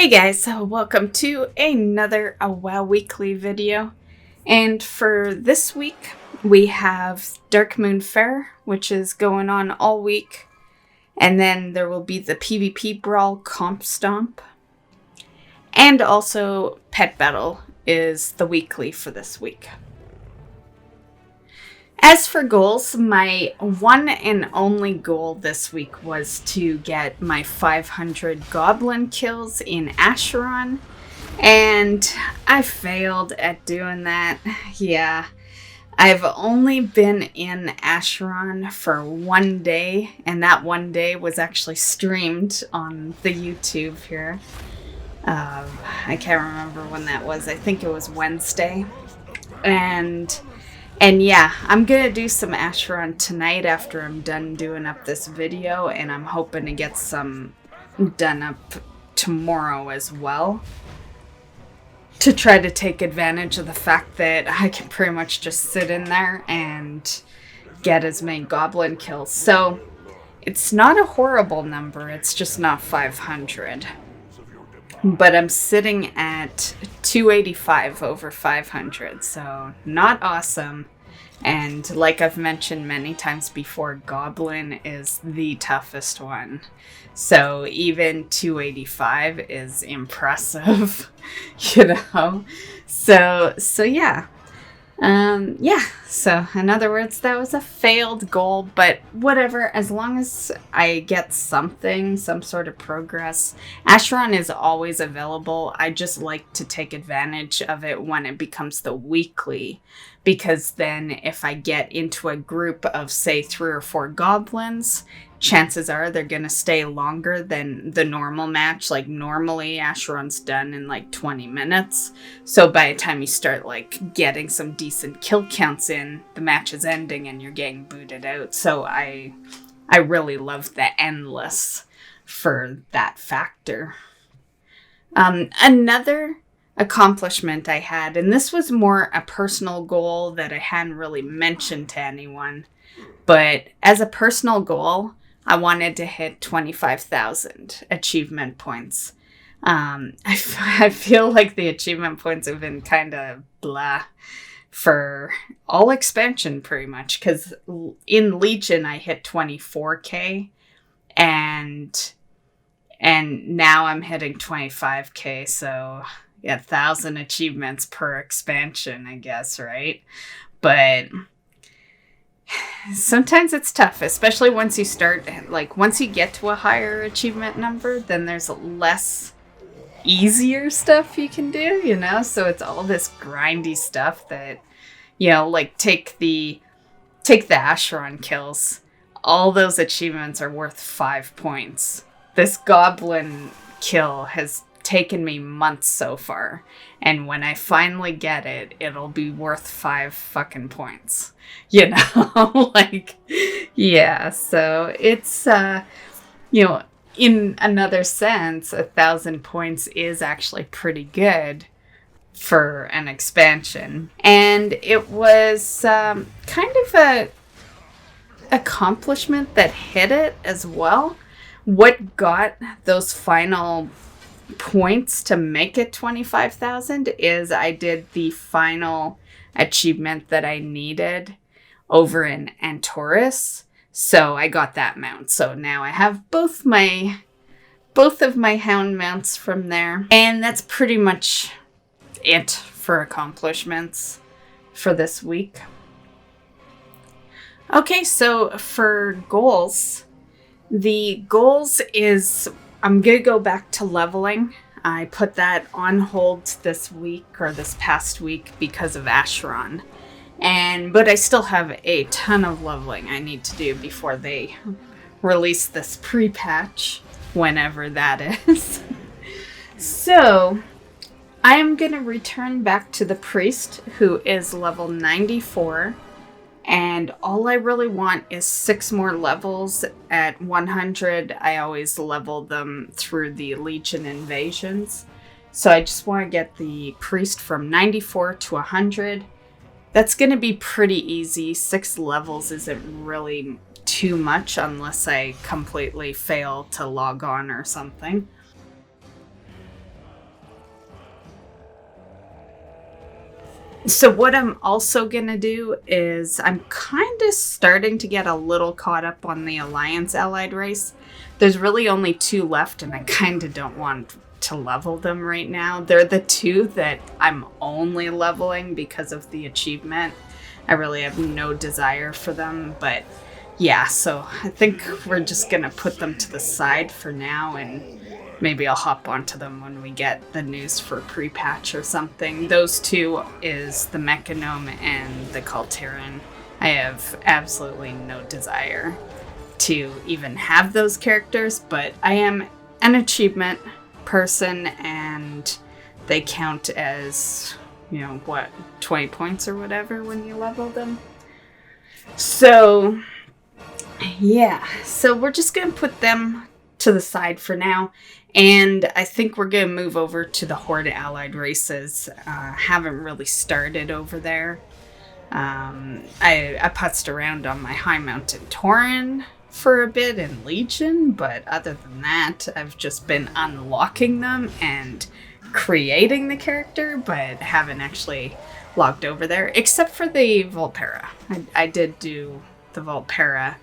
Hey guys, so welcome to another WoW Weekly video. And for this week, we have Dark Moon Fair, which is going on all week. And then there will be the PvP Brawl Comp Stomp. And also Pet Battle is the weekly for this week. As for goals, my one and only goal this week was to get my 500 goblin kills in Acheron, and I failed at doing that. Yeah, I've only been in Acheron for one day, and that one day was actually streamed on the YouTube here. I can't remember when that was. I think it was Wednesday. And yeah, I'm gonna do some Acheron tonight after I'm done doing up this video, and I'm hoping to get some done up tomorrow as well, to try to take advantage of the fact that I can pretty much just sit in there and get as many goblin kills. So it's not a horrible number, it's just not 500. But I'm sitting at 285 over 500, so not awesome. And like I've mentioned many times before, Goblin is the toughest one. So even 285 is impressive, you know? So yeah. So in other words, that was a failed goal, but whatever, as long as I get something, some sort of progress. Acheron is always available. I just like to take advantage of it when it becomes the weekly, because then if I get into a group of, say, 3 or 4 goblins, chances are they're going to stay longer than the normal match. Like, normally Acheron's done in like 20 minutes. So by the time you start like getting some decent kill counts in, the match is ending and you're getting booted out. So I really love the endless for that factor. Another accomplishment I had, and this was more a personal goal that I hadn't really mentioned to anyone, but as a personal goal, I wanted to hit 25,000 achievement points. I feel like the achievement points have been kind of blah for all expansion pretty much, because in Legion I hit 24k, and now I'm hitting 25k, so yeah, 1,000 achievements per expansion, I guess, right? But sometimes it's tough, especially once you start, like, once you get to a higher achievement number, then there's less easier stuff you can do, you know? So it's all this grindy stuff that, you know, like, take the Acheron kills. All those achievements are worth 5 points. This goblin kill has taken me months so far, and when I finally get it, it'll be worth 5 fucking points, you know? Like, yeah, so it's you know, in another sense, 1,000 points is actually pretty good for an expansion. And it was kind of a accomplishment that hit it as well. What got those final points to make it 25,000 is I did the final achievement that I needed over in Antorus, so I got that mount. So now I have both of my hound mounts from there, and that's pretty much it for accomplishments for this week. Okay, so for goals, the goals is I'm going to go back to leveling. I put that on hold this week, or this past week, because of Acheron. But I still have a ton of leveling I need to do before they release this pre-patch, whenever that is. So I am going to return back to the priest, who is level 94. And all I really want is 6 more levels at 100. I always level them through the Legion invasions. So I just want to get the priest from 94 to 100. That's going to be pretty easy. 6 levels isn't really too much unless I completely fail to log on or something. So what I'm also going to do is I'm kind of starting to get a little caught up on the Alliance Allied race. There's really only 2 left, and I kind of don't want to level them right now. They're the 2 that I'm only leveling because of the achievement. I really have no desire for them, but yeah, so I think we're just going to put them to the side for now, and maybe I'll hop onto them when we get the news for pre-patch or something. Those 2 is the Mechanome and the Kalteran. I have absolutely no desire to even have those characters, but I am an achievement person, and they count as, 20 points or whatever when you level them. So, yeah. So we're just going to put them to the side for now. And I think we're going to move over to the Horde Allied races. Haven't really started over there. I putzed around on my High Mountain Tauren for a bit in Legion, but other than that, I've just been unlocking them and creating the character, but haven't actually logged over there, except for the Volpera. I did do the Volpera.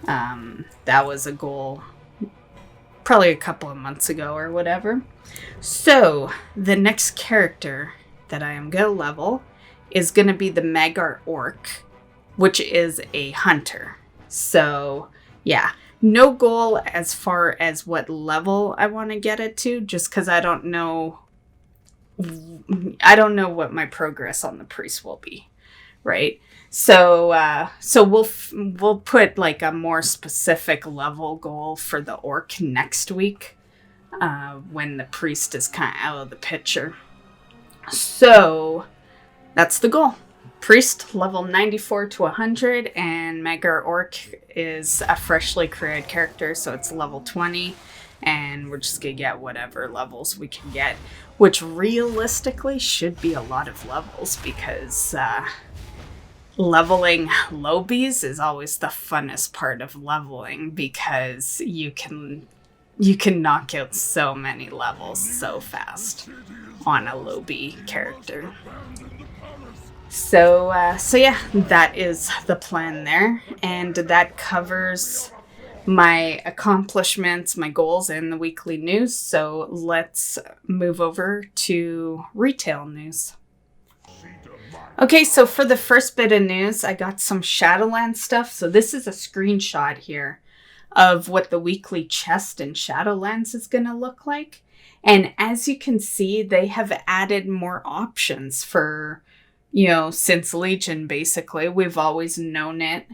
That was a goal probably a couple of months ago or whatever. So the next character that I am going to level is going to be the Magar Orc, which is a hunter. So yeah, no goal as far as what level I want to get it to, just because I don't know what my progress on the priest will be, right? So we'll put like a more specific level goal for the orc next week, when the priest is kind of out of the picture. So that's the goal. Priest level 94 to 100, and Magar Orc is a freshly created character, so it's level 20, and we're just gonna get whatever levels we can get, which realistically should be a lot of levels, because leveling lobies is always the funnest part of leveling, because you can knock out so many levels so fast on a lobby character. So yeah, that is the plan there, and that covers my accomplishments, my goals, and the weekly news. So let's move over to retail news. Okay, so for the first bit of news, I got some Shadowlands stuff. So this is a screenshot here of what the weekly chest in Shadowlands is going to look like. And as you can see, they have added more options for, since Legion, basically. We've always known it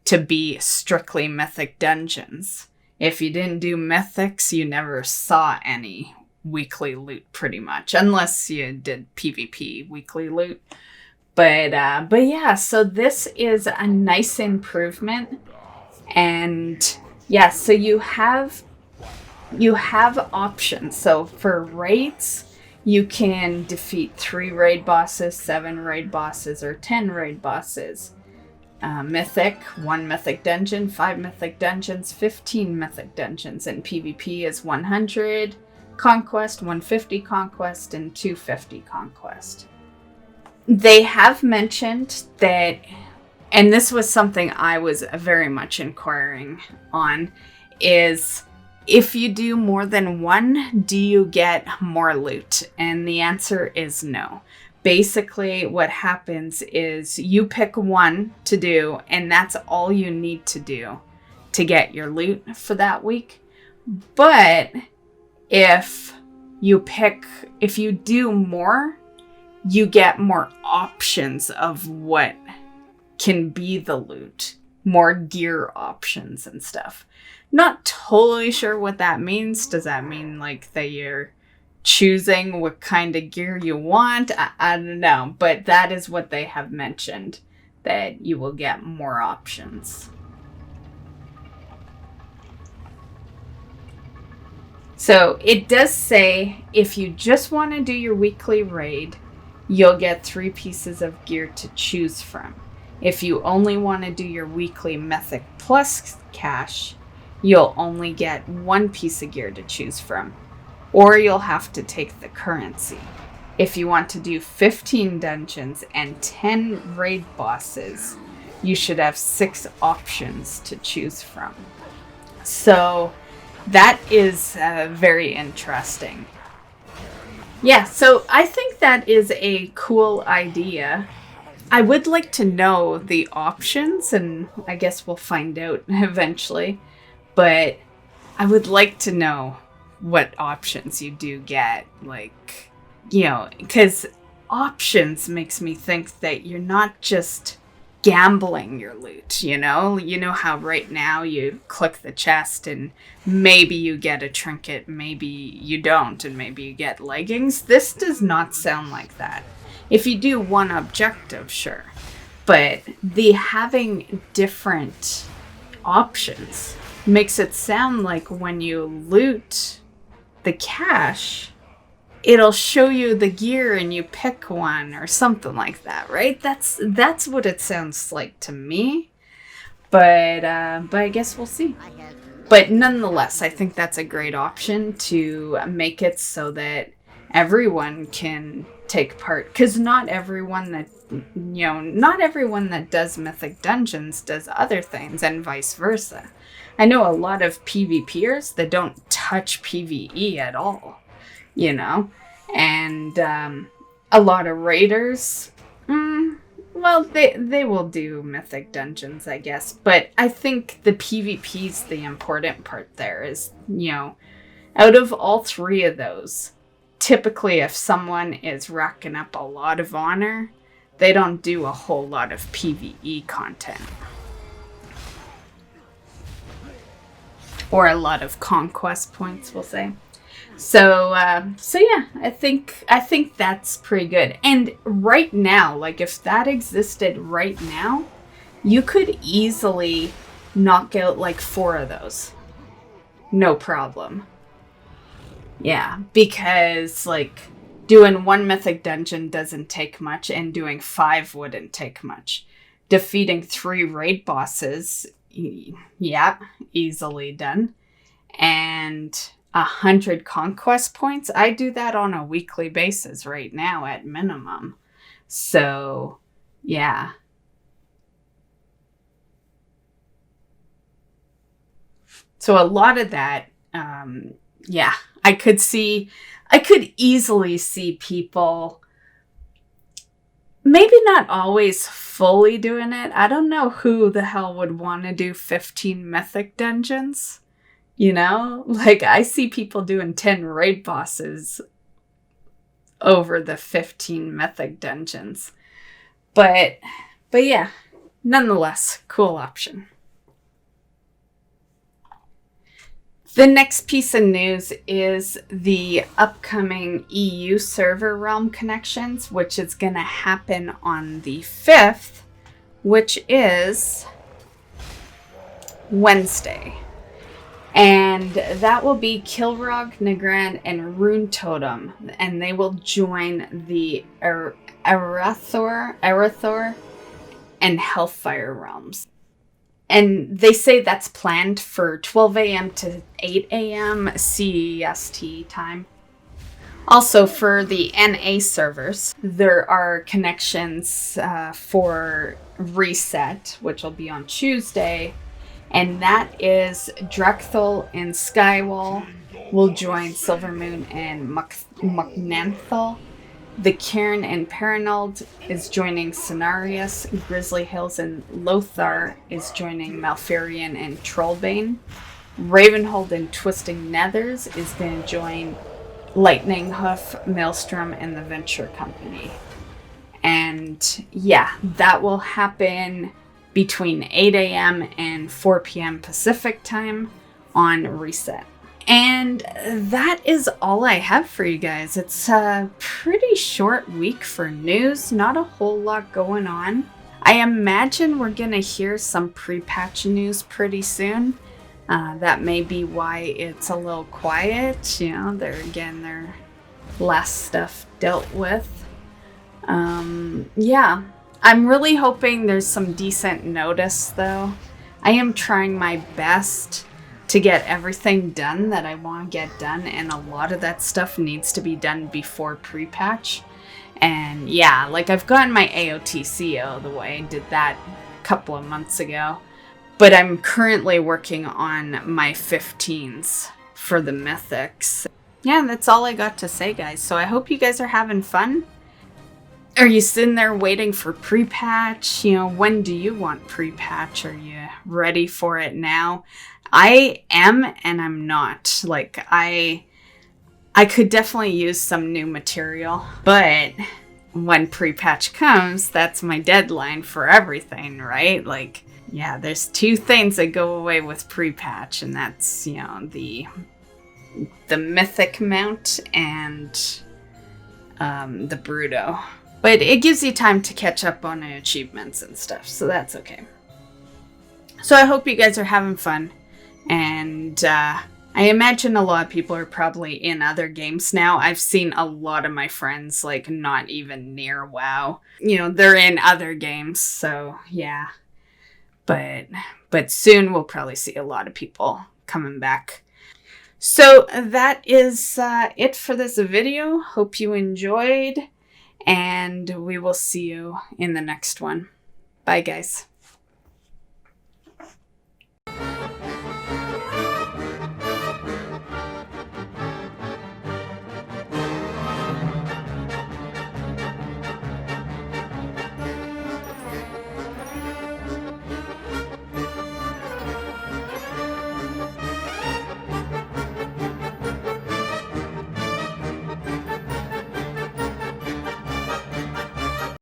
to be strictly mythic dungeons. If you didn't do mythics, you never saw any weekly loot, pretty much, unless you did PvP weekly loot. But yeah, so this is a nice improvement. And yeah, so you have options. So for raids, you can defeat 3 raid bosses, 7 raid bosses, or 10 raid bosses. Mythic, 1 mythic dungeon, 5 mythic dungeons, 15 mythic dungeons, and PvP is 100 conquest, 150 conquest, and 250 conquest. They have mentioned that, and this was something I was very much inquiring on, is if you do more than 1, do you get more loot? And the answer is no. Basically, what happens is you pick 1 to do, and that's all you need to do to get your loot for that week. But if you do more, you get more options of what can be the loot, more gear options and stuff. Not totally sure what that means. Does that mean like that you're choosing what kind of gear you want? I don't know, but that is what they have mentioned, that you will get more options. So it does say if you just want to do your weekly raid, you'll get 3 pieces of gear to choose from. If you only want to do your weekly Mythic Plus cache, you'll only get 1 piece of gear to choose from, or you'll have to take the currency. If you want to do 15 dungeons and 10 raid bosses, you should have 6 options to choose from. So that is very interesting. Yeah, so I think that is a cool idea. I would like to know the options, and I guess we'll find out eventually. But I would like to know what options you do get. Like, you know, because options makes me think that you're not just gambling your loot, you know? You know how right now you click the chest and maybe you get a trinket, maybe you don't, and maybe you get leggings. This does not sound like that. If you do one objective, sure. But the having different options makes it sound like when you loot the cache, it'll show you the gear and you pick one or something like that, right? That's what it sounds like to me. But I guess we'll see. But nonetheless, I think that's a great option to make it so that everyone can take part. Because not everyone that does Mythic Dungeons does other things, and vice versa. I know a lot of PvPers that don't touch PvE at all. You know, and a lot of raiders, well, they will do Mythic Dungeons, I guess, but I think the PvP's the important part there is, you know, out of all 3 of those, typically if someone is racking up a lot of honor, they don't do a whole lot of PvE content. Or a lot of conquest points, we'll say. So yeah, I think that's pretty good. And right now, like if that existed right now, you could easily knock out like 4 of those. No problem. Yeah, because like doing 1 Mythic Dungeon doesn't take much, and doing 5 wouldn't take much. Defeating 3 raid bosses, yeah, easily done. And 100 conquest points. I do that on a weekly basis right now at minimum. So, yeah. So a lot of that, yeah, I could easily see people maybe not always fully doing it. I don't know who the hell would want to do 15 Mythic Dungeons. You know, like I see people doing 10 raid bosses over the 15 Mythic Dungeons. But yeah, nonetheless, cool option. The next piece of news is the upcoming EU server realm connections, which is going to happen on the 5th, which is Wednesday. And that will be Kilrog, Nagrand, and Rune Totem. And they will join the Arathor, and Hellfire realms. And they say that's planned for 12 a.m. to 8 a.m. CEST time. Also, for the NA servers, there are connections for Reset, which will be on Tuesday. And that is Drechthel and Skywall will join Silvermoon and Mucknanthal. The Cairn and Paranald is joining Cenarius. Grizzly Hills and Lothar is joining Malfurion and Trollbane. Ravenhold and Twisting Nethers is going to join Lightning Hoof, Maelstrom, and the Venture Company. And yeah, that will happen between 8 a.m. and 4 p.m. Pacific time on Reset. And that is all I have for you guys. It's a pretty short week for news, not a whole lot going on. I imagine we're going to hear some pre-patch news pretty soon. That may be why it's a little quiet. You know, their last stuff dealt with. Yeah. I'm really hoping there's some decent notice, though. I am trying my best to get everything done that I want to get done, and a lot of that stuff needs to be done before pre-patch. And yeah, like I've gotten my AOTC out of the way, did that a couple of months ago, but I'm currently working on my 15s for the mythics. Yeah, that's all I got to say, guys. So I hope you guys are having fun. Are you sitting there waiting for pre-patch? You know, when do you want pre-patch? Are you ready for it now? I am, and I'm not. Like, I could definitely use some new material, but when pre-patch comes, that's my deadline for everything, right? Like, yeah, there's two things that go away with pre-patch, and that's, you know, the mythic mount and the Bruto. But it gives you time to catch up on achievements and stuff, so that's okay. So I hope you guys are having fun, and I imagine a lot of people are probably in other games now. I've seen a lot of my friends, like, not even near WoW. You know, they're in other games, so yeah. But soon we'll probably see a lot of people coming back. So that is it for this video. Hope you enjoyed, and we will see you in the next one. Bye, guys.